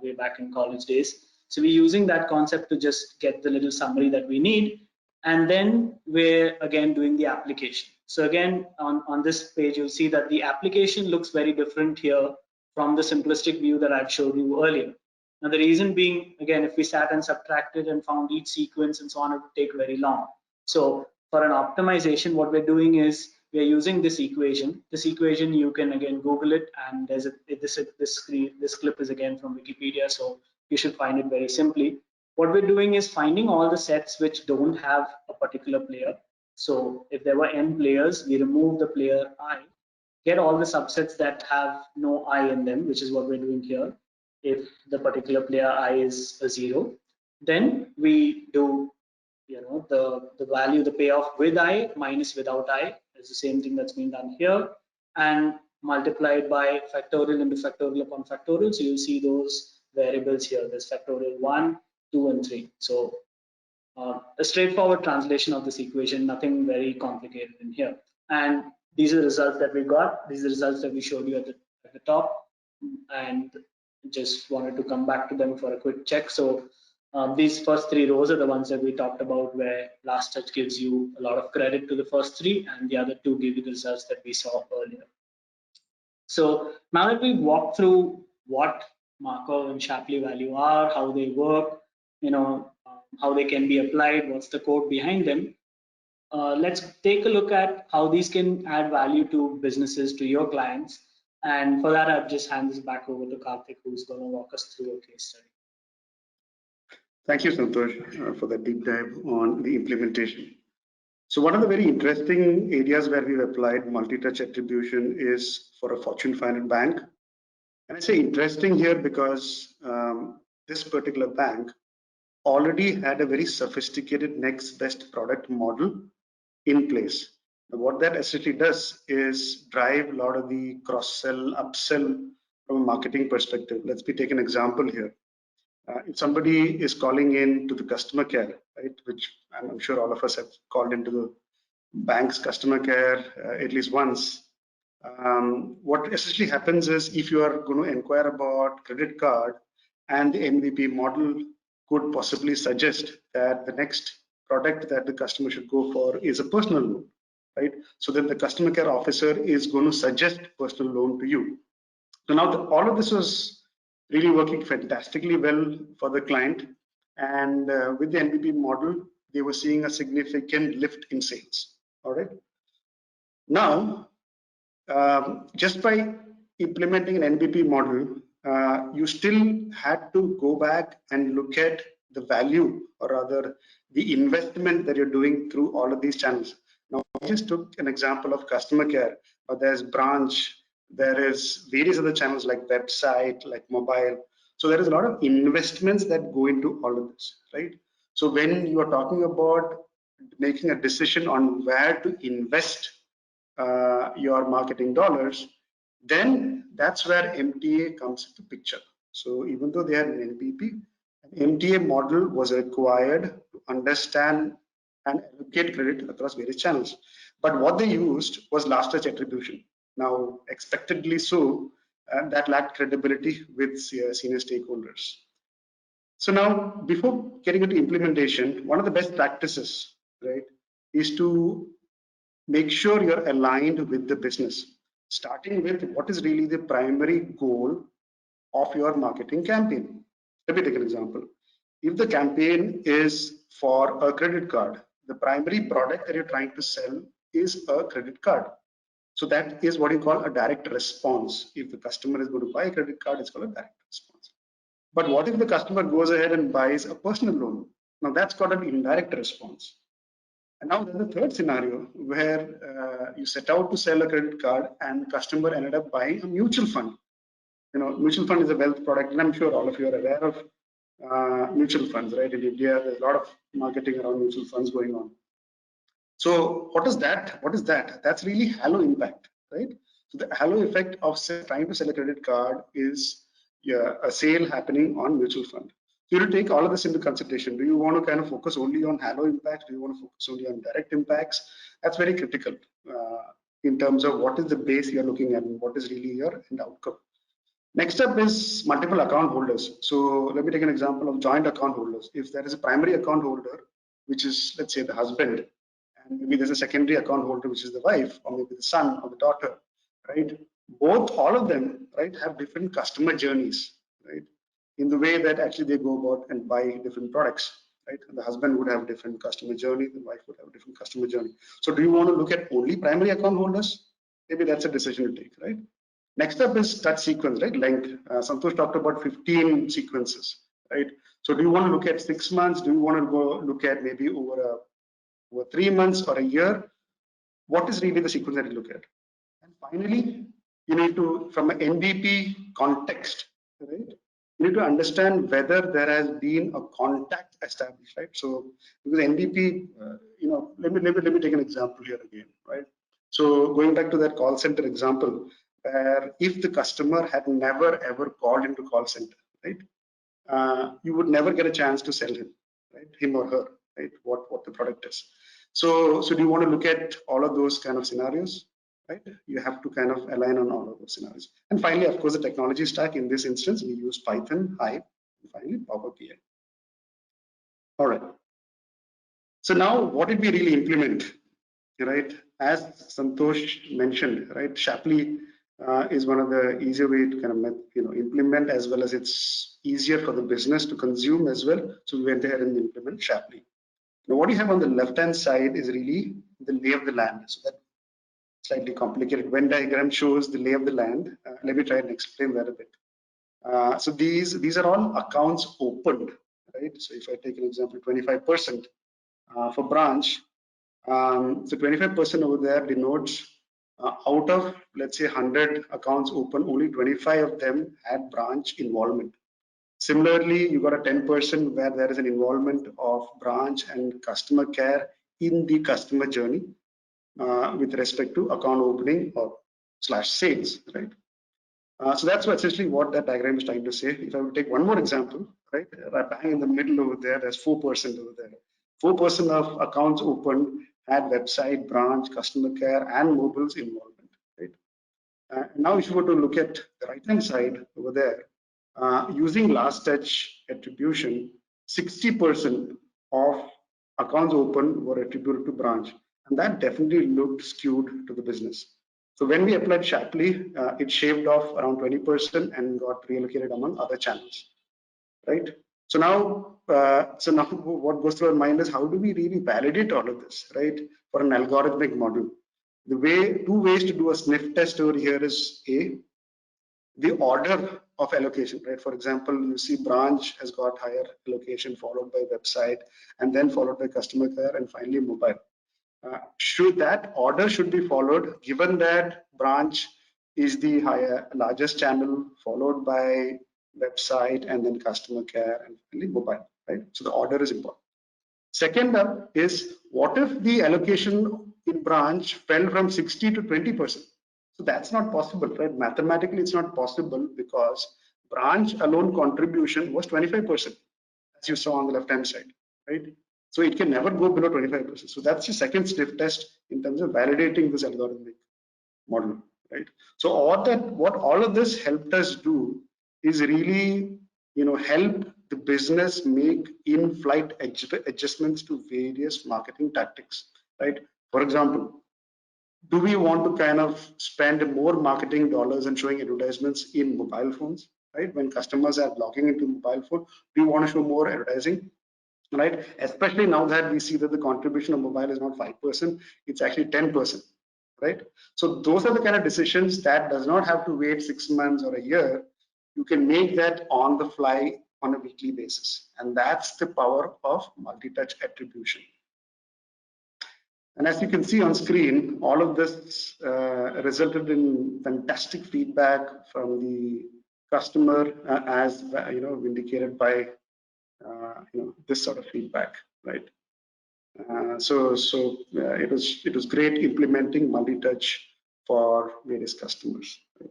way back in college days. So we're using that concept to just get the little summary that we need. And then we're again doing the application. So again, on this page, you'll see that the application looks very different here from the simplistic view that I've showed you earlier. Now, the reason being, again, if we sat and subtracted and found each sequence and so on, it would take very long. So for an optimization, what we're doing is we're using this equation. This equation, you can again Google it, and there's this clip is again from Wikipedia, so you should find it very simply. What we're doing is finding all the sets which don't have a particular player. So if there were n players, we remove the player I, get all the subsets that have no I in them, which is what we're doing here. If the particular player I is a 0, then we do the value, the payoff with I minus without I is the same thing that's being done here, and multiplied by factorial into factorial upon factorial. So you see those variables here. There's factorial 1, 2, and 3. So a straightforward translation of this equation, nothing very complicated in here. And these are the results that we got. These are the results that we showed you at the top, and just wanted to come back to them for a quick check. So these first 3 rows are the ones that we talked about, where last touch gives you a lot of credit to the first 3, and the other 2 give you the results that we saw earlier. So now that we walked through what Markov and Shapley value are, how they work, how they can be applied, what's the code behind them, let's take a look at how these can add value to businesses, to your clients. And for that, I'll just hand this back over to Kartik, who's going to walk us through a case study. Thank you, Santosh, for that deep dive on the implementation. So one of the very interesting areas where we've applied multi-touch attribution is for a Fortune 500 bank. And I say interesting here because this particular bank already had a very sophisticated next best product model in place. Now, what that essentially does is drive a lot of the cross-sell, upsell from a marketing perspective. Let's take an example here. If somebody is calling in to the customer care, right, which I'm sure all of us have called into the bank's customer care at least once, what essentially happens is if you are going to inquire about credit card, and the MVP model could possibly suggest that the next product that the customer should go for is a personal loan, right? So then the customer care officer is going to suggest personal loan to you. So now all of this was really working fantastically well for the client, and with the MVP model, they were seeing a significant lift in sales. All right. Now, just by implementing an NBP model, you still had to go back and look at the value, or rather the investment that you're doing through all of these channels. Now, I just took an example of customer care, but there's branch, there is various other channels like website, like mobile. So there is a lot of investments that go into all of this, right? So when you are talking about making a decision on where to invest your marketing dollars, then that's where MTA comes into picture. So even though they had an NPP, an MTA model was required to understand and allocate credit across various channels. But what they used was last touch attribution. Now, expectedly so, that lacked credibility with senior stakeholders. So now, before getting into implementation, one of the best practices, right, is to make sure you're aligned with the business, starting with what is really the primary goal of your marketing campaign. Let me take an example. If the campaign is for a credit card, the primary product that you're trying to sell is a credit card. So that is what you call a direct response. If the customer is going to buy a credit card, it's called a direct response. But what if the customer goes ahead and buys a personal loan? Now that's called an indirect response. And now there's a third scenario where you set out to sell a credit card and customer ended up buying a mutual fund. Mutual fund is a wealth product, and I'm sure all of you are aware of mutual funds, right? In India, there's a lot of marketing around mutual funds going on. So what is that? What is that? That's really halo impact, right? So the halo effect of trying to sell a credit card is a sale happening on mutual fund. So you take all of this into consideration. Do you want to kind of focus only on halo impacts? Do you want to focus only on direct impacts? That's very critical in terms of what is the base you're looking at and what is really your end outcome. Next up is multiple account holders. So let me take an example of joint account holders. If there is a primary account holder, which is, let's say, the husband, and maybe there's a secondary account holder, which is the wife, or maybe the son or the daughter, right? Both, all of them, right, have different customer journeys, right? In the way that actually they go about and buy different products, right? And the husband would have a different customer journey, the wife would have a different customer journey. So do you want to look at only primary account holders? Maybe that's a decision to take, right? Next up is touch sequence, right? Length. Santosh talked about 15 sequences, right? So do you want to look at 6 months? Do you want to go look at maybe over 3 months or a year? What is really the sequence that you look at? And finally, you need to, from an NBP context, right? You need to understand whether there has been a contact established, right? So because NBP, let me take an example here again, right? So going back to that call center example, where if the customer had never ever called into call center, right, you would never get a chance to sell him, right, him or her, right, what the product is. So do you want to look at all of those kind of scenarios, right? You have to kind of align on all of those scenarios. And finally, of course, the technology stack. In this instance, we use Python, Hive, and finally Power BI. All right. So now, what did we really implement? Right, as Santosh mentioned, right, Shapley is one of the easier way to kind of implement, as well as it's easier for the business to consume as well. So we went ahead and implement Shapley. Now, what you have on the left hand side is really the lay of the land. So that slightly complicated Venn diagram shows the lay of the land. Let me try and explain that a bit. So these are all accounts opened, right? So if I take an example, 25% for branch. So 25% over there denotes out of, let's say, 100 accounts open, only 25 of them had branch involvement. Similarly, you got a 10% where there is an involvement of branch and customer care in the customer journey with respect to account opening or slash sales, right? So that's essentially what that diagram is trying to say. If I would take one more example, right, right bang in the middle over there, there's 4% over there. 4% of accounts opened had website, branch, customer care, and mobiles involvement, right? Now, if you were to look at the right-hand side over there, using last touch attribution, 60% of accounts open were attributed to branch, and that definitely looked skewed to the business. So when we applied Shapley, it shaved off around 20% and got reallocated among other channels, right? So now what goes through our mind is how do we really validate all of this, right? For an algorithmic model, two ways to do a sniff test over here is the order of allocation, right? For example, you see branch has got higher allocation, followed by website, and then followed by customer care, and finally mobile. Should that order should be followed, given that branch is the largest channel, followed by website, and then customer care, and finally mobile, right? So the order is important. Second up is, what if the allocation in branch fell from 60 to 20%? So that's not possible, right? Mathematically, it's not possible because branch alone contribution was 25%, as you saw on the left-hand side, right? So it can never go below 25%. So that's the second sniff test in terms of validating this algorithmic model, right? So what all of this helped us do is really, help the business make in-flight adjustments to various marketing tactics, right? For example, do we want to kind of spend more marketing dollars and showing advertisements in mobile phones, right? When customers are logging into mobile phone, do you want to show more advertising, right? Especially now that we see that the contribution of mobile is not 5%, it's actually 10%, right? So those are the kind of decisions that does not have to wait 6 months or a year. You can make that on the fly on a weekly basis. And that's the power of multi-touch attribution. And as you can see on screen, all of this resulted in fantastic feedback from the customer, as indicated by this sort of feedback, right? It was great implementing multi-touch for various customers. Right?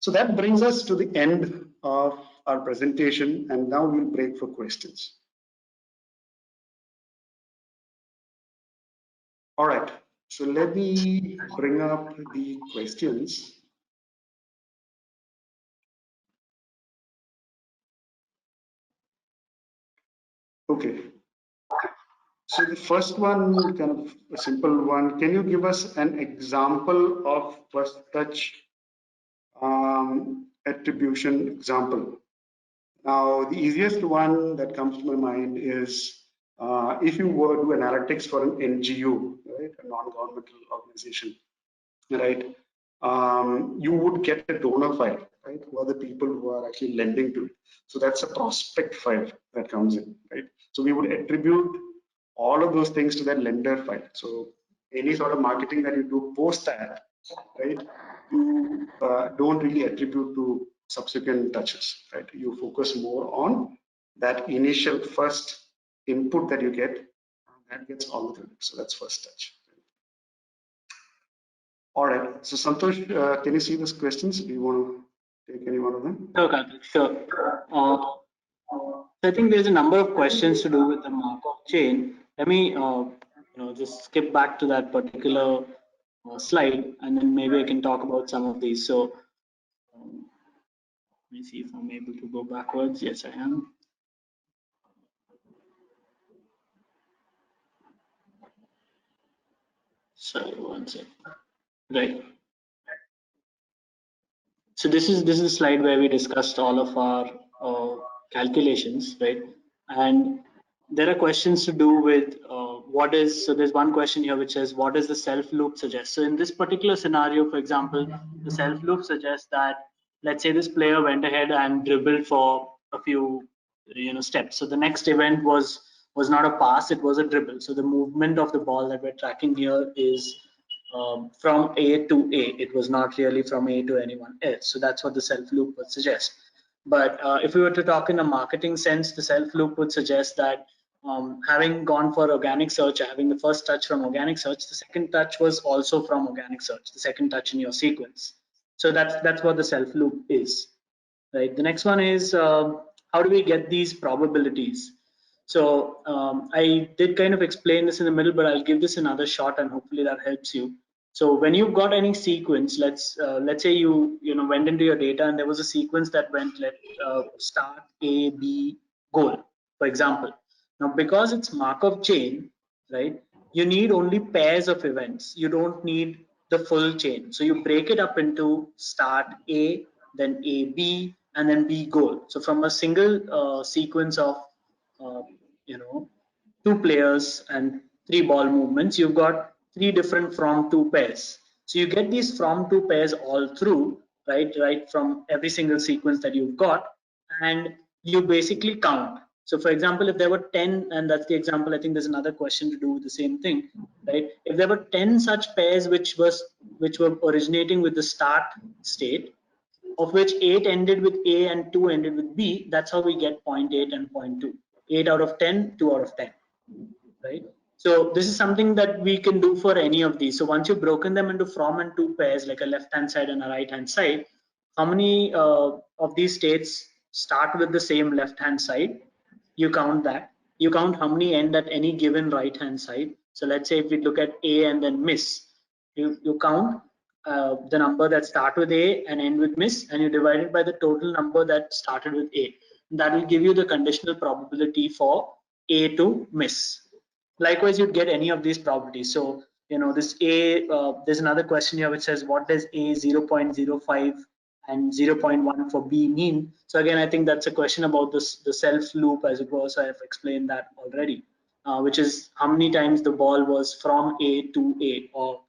So that brings us to the end of our presentation, and now we'll break for questions. All right, so let me bring up the questions. So the first one, kind of a simple one. Can you give us an example of first touch attribution example? Now, the easiest one that comes to my mind is if you were to do analytics for an NGO, right, a non-governmental organization, right? You would get a donor file, right? Who are the people who are actually lending to it? So that's a prospect file that comes in, right? So we would attribute all of those things to that lender file. So any sort of marketing that you do post that, right? You don't really attribute to subsequent touches, right? You focus more on that initial first input that you get, and that gets all of it. So that's first touch. All right. So Santosh, can you see these questions? Do you want to take any one of them? Sure, Kartik, sure. So I think there's a number of questions to do with the Markov chain. Let me, just skip back to that particular slide, and then maybe I can talk about some of these. So let me see if I'm able to go backwards. Yes, I am. Sorry, one second. Right. So this is a slide where we discussed all of our calculations, right? And there are questions to do with what is, so there's one question here which says, what does the self loop suggest? So in this particular scenario, for example, the self loop suggests that, let's say this player went ahead and dribbled for a few, steps. So the next event was not a pass, it was a dribble. So the movement of the ball that we're tracking here is from A to A. It was not really from A to anyone else. So that's what the self loop would suggest. But if we were to talk in a marketing sense, the self loop would suggest that having gone for organic search, having the first touch from organic search, the second touch was also from organic search, the second touch in your sequence. So that's what the self loop is, right? The next one is how do we get these probabilities? So I did kind of explain this in the middle, but I'll give this another shot and hopefully that helps you. So when you've got any sequence, let's say you went into your data and there was a sequence that went start A B goal, for example. Now because it's Markov chain, right? You need only pairs of events. You don't need the full chain. So you break it up into start A, then A B, and then B goal. So from a single sequence of uh, you know two players and three ball movements, you've got three different from two pairs. So you get these from two pairs all through, right from every single sequence that you've got, and you basically count. So for example, if there were 10, and that's the example, I think there's another question to do with the same thing, right? If there were 10 such pairs which were originating with the start state, of which 8 ended with A and 2 ended with B, that's how we get 0 0.8 and 0.2. 8 out of 10, 2 out of 10, right? So this is something that we can do for any of these. So once you've broken them into from and to pairs, like a left-hand side and a right-hand side, how many of these states start with the same left-hand side? You count that. You count how many end at any given right-hand side. So let's say if we look at A and then miss, you count the number that start with A and end with miss, and you divide it by the total number that started with A. That will give you the conditional probability for A to miss. Likewise, you'd get any of these probabilities. So this A, there's another question here which says, what does A 0.05 and 0.1 for B mean? So again, I think that's a question about the self loop, as it was. I have explained that already, which is how many times the ball was from A to A, or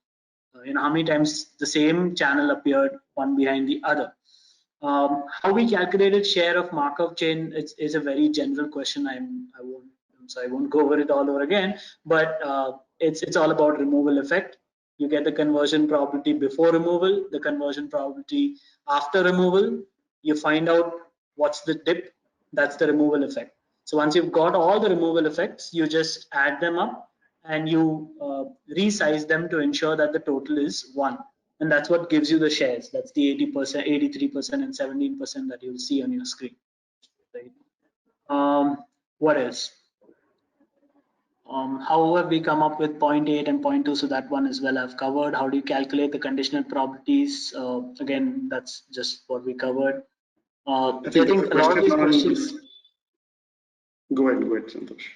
how many times the same channel appeared one behind the other. How we calculated share of Markov chain is a very general question. I won't go over it all over again, but it's all about removal effect. You get the conversion probability before removal, the conversion probability after removal. You find out what's the dip. That's the removal effect. So once you've got all the removal effects, you just add them up and you resize them to ensure that the total is 1. And that's what gives you the shares. That's the 80%, 83%, and 17% that you'll see on your screen. Right? What else? How have we come up with 0.8 and 0.2? So that one as well I've covered. How do you calculate the conditional probabilities? Again, that's just what we covered. I I think a lot of these questions. Go ahead, Santosh.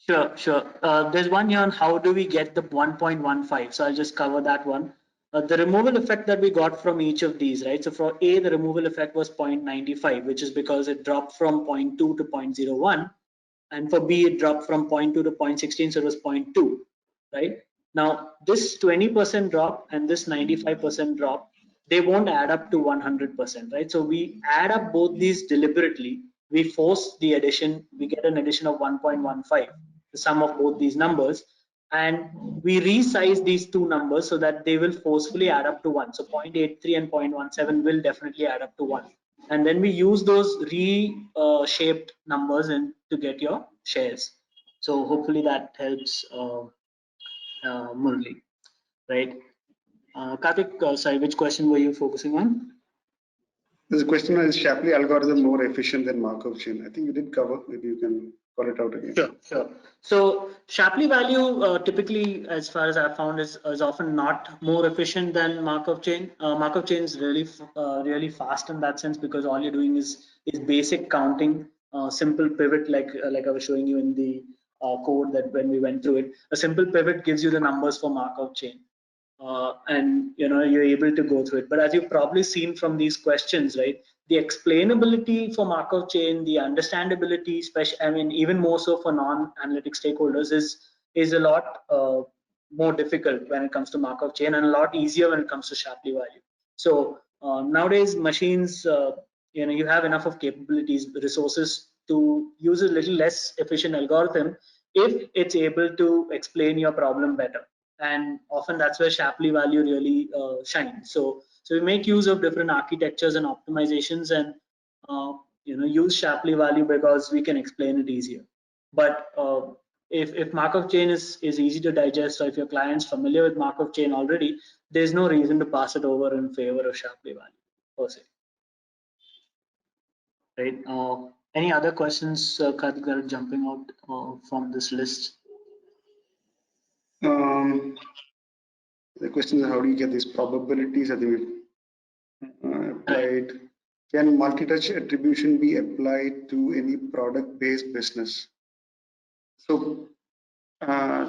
Sure. There's one here on how do we get the 1.15. So I'll just cover that one. The removal effect that we got from each of these, right? So for A, the removal effect was 0.95, which is because it dropped from zero point 0.2 to zero point 0.01. And for B, it dropped from zero point 0.2 to zero point 0.16, so it was 0.2, right? Now, this 20% drop and this 95% drop, they won't add up to 100%, right? So we add up both these deliberately. We force the addition, we get an addition of 1.15, the sum of both these numbers, and we resize these two numbers so that they will forcefully add up to 1. So 0.83 and 0.17 will definitely add up to 1. And then we use those reshaped numbers in to get your shares. So hopefully that helps, Murli, right? Kartik, sorry, which question were you focusing on? There's a question: is Shapley algorithm more efficient than Markov chain? I think you did cover. Maybe you can call it out again. Sure. So Shapley value typically, as far as I've found, is often not more efficient than Markov chain. Markov chain is really fast in that sense because all you're doing is basic counting, simple pivot like I was showing you in the code that when we went through it. A simple pivot gives you the numbers for Markov chain. And you're able to go through it. But as you've probably seen from these questions, right, the explainability for Markov chain, the understandability, especially, I mean, even more so for non-analytic stakeholders, is a lot more difficult when it comes to Markov chain and a lot easier when it comes to Shapley value. So nowadays, machines, you have enough of capabilities, resources to use a little less efficient algorithm if it's able to explain your problem better. And often that's where Shapley value really shines. So we make use of different architectures and optimizations, and use Shapley value because we can explain it easier. But if Markov chain is easy to digest, or if your client's familiar with Markov chain already, there's no reason to pass it over in favor of Shapley value per se. Right? Any other questions, Kartik, that are jumping out from this list? The question is, how do you get these probabilities? I think we've applied. Can multi-touch attribution be applied to any product-based business? So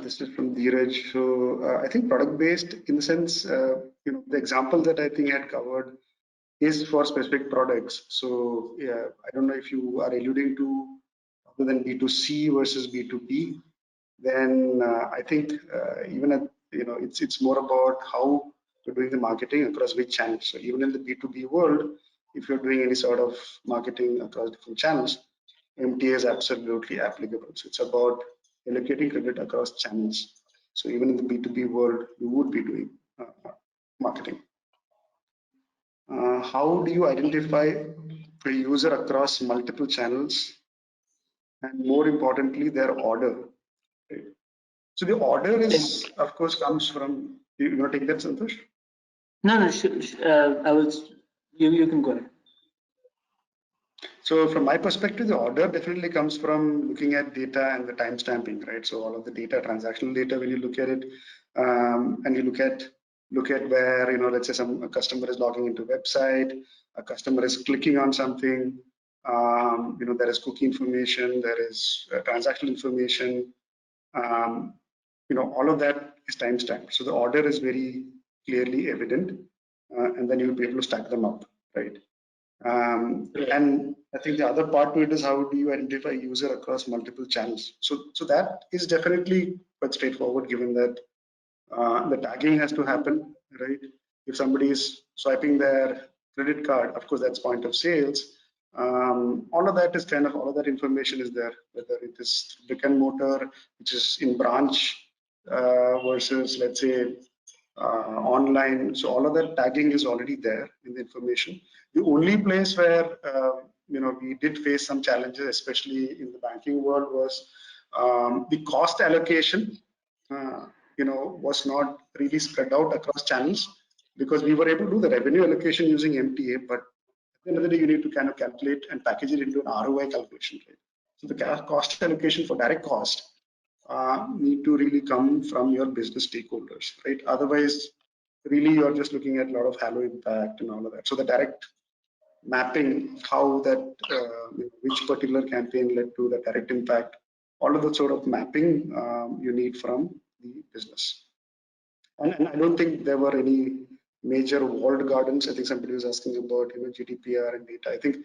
this is from Dheeraj. So I think product-based, in the sense, the example that I think I had covered is for specific products. So yeah, I don't know if you are alluding to other than B2C versus B2B. Then I think even at, it's more about how you're doing the marketing across which channels. So even in the B2B world, if you're doing any sort of marketing across different channels, MTA is absolutely applicable. So it's about allocating credit across channels. So even in the B2B world, you would be doing marketing. How do you identify a user across multiple channels, and more importantly, their order? Right? So the order is, of course, comes from. You want to take that, Santosh? No. I was. You can go ahead. So from my perspective, the order definitely comes from looking at data and the timestamping, right? So all of the data, transactional data, when you look at it, and you look at where, let's say a customer is logging into a website, a customer is clicking on something, there is cookie information, there is transactional information, all of that is timestamped. So the order is very clearly evident, and then you'll be able to stack them up, right? And I think the other part to it is, how do you identify user across multiple channels? So that is definitely quite straightforward, given that the tagging has to happen, right? If somebody is swiping their credit card, of course, that's point of sales. All of that information is there, whether it is brick and mortar, which is in branch, versus, let's say, online. So all of that tagging is already there in the information. The only place where we did face some challenges, especially in the banking world, was the cost allocation. Was not really spread out across channels, because we were able to do the revenue allocation using MTA, but at the end of the day, you need to kind of calculate and package it into an ROI calculation, right? So the cost allocation for direct cost need to really come from your business stakeholders, right? Otherwise, really, you're just looking at a lot of halo impact and all of that. So the direct mapping, how that which particular campaign led to the direct impact all of the sort of mapping you need from the business. And I don't think there were any major walled gardens. I think somebody was asking about GDPR and data. I think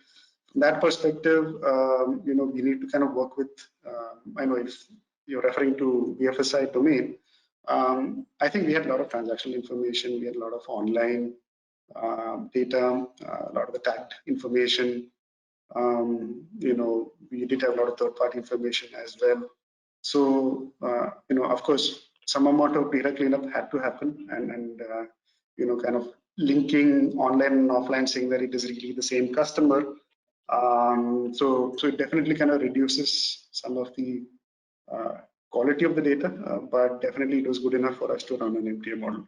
from that perspective, we need to kind of work with. I know if you're referring to BFSI domain, I think we had a lot of transactional information. We had a lot of online data, a lot of the tagged information. We did have a lot of third-party information as well. So, of course, some amount of data cleanup had to happen, and kind of linking online and offline, saying that it is really the same customer. So it definitely kind of reduces some of the quality of the data, but definitely it was good enough for us to run an MTA model.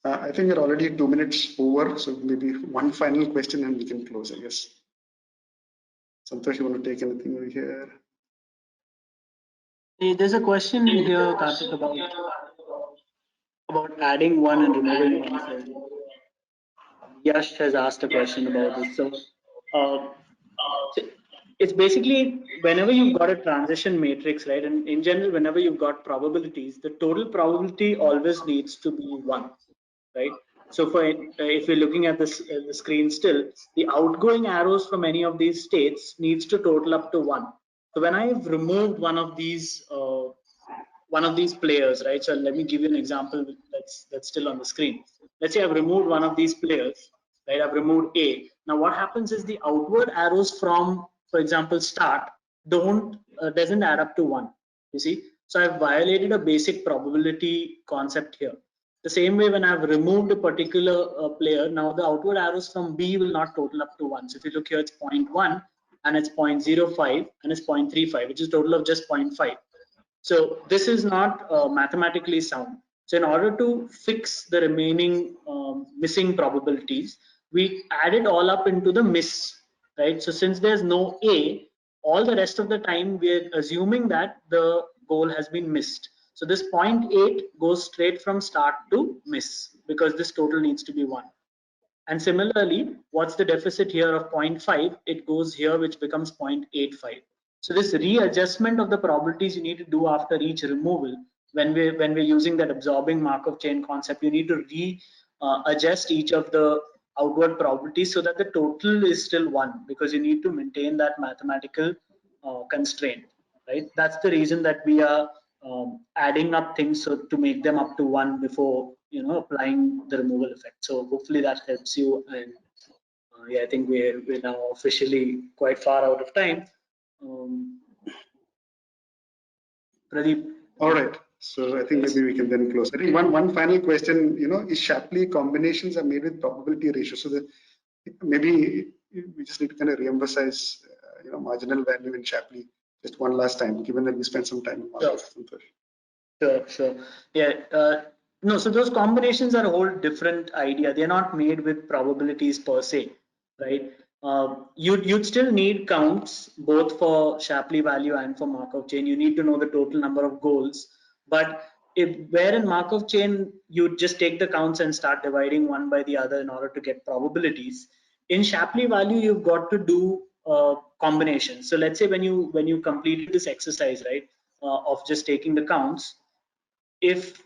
I think we're already 2 minutes over, so maybe one final question and we can close, I guess. Santosh, you want to take anything over here? There's a question here, Kartik, about adding one and removing one. So Yash has asked a question about this. So it's basically whenever you've got a transition matrix, right? And in general, whenever you've got probabilities, the total probability always needs to be 1, right? So for if we're looking at this the screen still, the outgoing arrows from any of these states needs to total up to 1. So when I've removed one of these players, right? So let me give you an example that's still on the screen. Let's say I've removed one of these players, right? I've removed A. Now what happens is the outward arrows from, for example, start doesn't add up to 1. You see, so I've violated a basic probability concept here. The same way, when I've removed a particular player, now the outward arrows from B will not total up to 1. So if you look here, it's 0.1 and it's 0.05 and it's 0.35, which is a total of just 0.5. So this is not mathematically sound. So in order to fix the remaining missing probabilities, we add it all up into the miss, right? So since there's no A, all the rest of the time we're assuming that the goal has been missed. So this 0.8 goes straight from start to miss because this total needs to be 1. And similarly, what's the deficit here of 0.5? It goes here, which becomes 0.85. So this readjustment of the probabilities you need to do after each removal, when we're using that absorbing Markov chain concept, you need to readjust each of the outward probabilities so that the total is still 1, because you need to maintain that mathematical constraint, right? That's the reason that we are adding up things so to make them up to 1 before applying the removal effect. So hopefully that helps you. And yeah, I think we're now officially quite far out of time. Pradeep. All right. So I think maybe we can then close. I think one final question, is Shapley combinations are made with probability ratio. So that maybe we just need to kind of reemphasize, marginal value in Shapley just one last time, given that we spent some time on it. Sure. Yeah. No, so those combinations are a whole different idea. They're not made with probabilities per se, right? You'd still need counts both for Shapley value and for Markov chain. You need to know the total number of goals. But where in Markov chain you just take the counts and start dividing one by the other in order to get probabilities. In Shapley value, you've got to do combinations. So let's say when you completed this exercise, right, of just taking the counts, if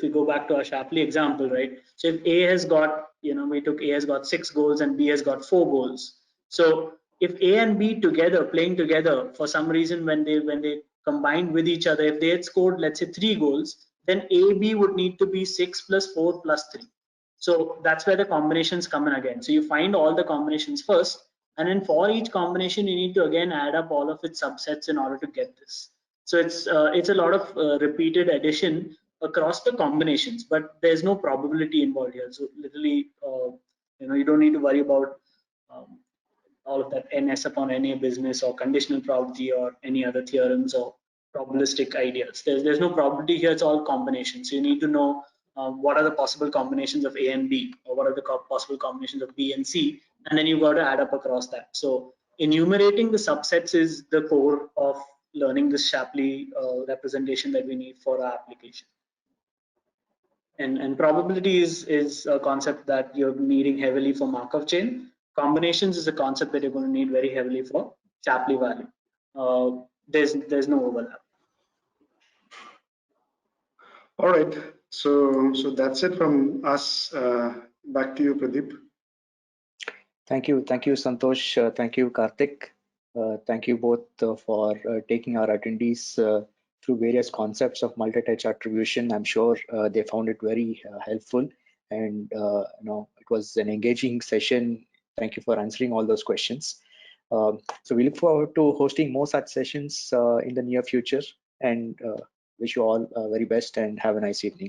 we go back to our Shapley example, right? So if A has got, we took A has got 6 goals and B has got 4 goals. So if A and B together, playing together, for some reason when they combined with each other, if they had scored, let's say 3 goals, then AB would need to be 6 plus 4 plus 3. So that's where the combinations come in again. So you find all the combinations first, and then for each combination, you need to again add up all of its subsets in order to get this. So it's a lot of repeated addition across the combinations, but there's no probability involved here. So literally, you don't need to worry about all of that NS upon NA business or conditional probability or any other theorems or probabilistic ideas. There's no probability here. It's all combinations. So you need to know what are the possible combinations of A and B, or what are the possible combinations of B and C, and then you've got to add up across that. So enumerating the subsets is the core of learning this Shapley representation that we need for our application. And probability is a concept that you're needing heavily for Markov chain. combinations is a concept that you're going to need very heavily for Shapley Valley. There's no overlap. All right. So that's it from us. Back to you, Pradeep. Thank you, Santosh. Thank you, Kartik. Thank you both for taking our attendees through various concepts of multi-touch attribution. I'm sure they found it very helpful, and it was an engaging session. Thank you for answering all those questions. So we look forward to hosting more such sessions in the near future, and wish you all very best and have a nice evening.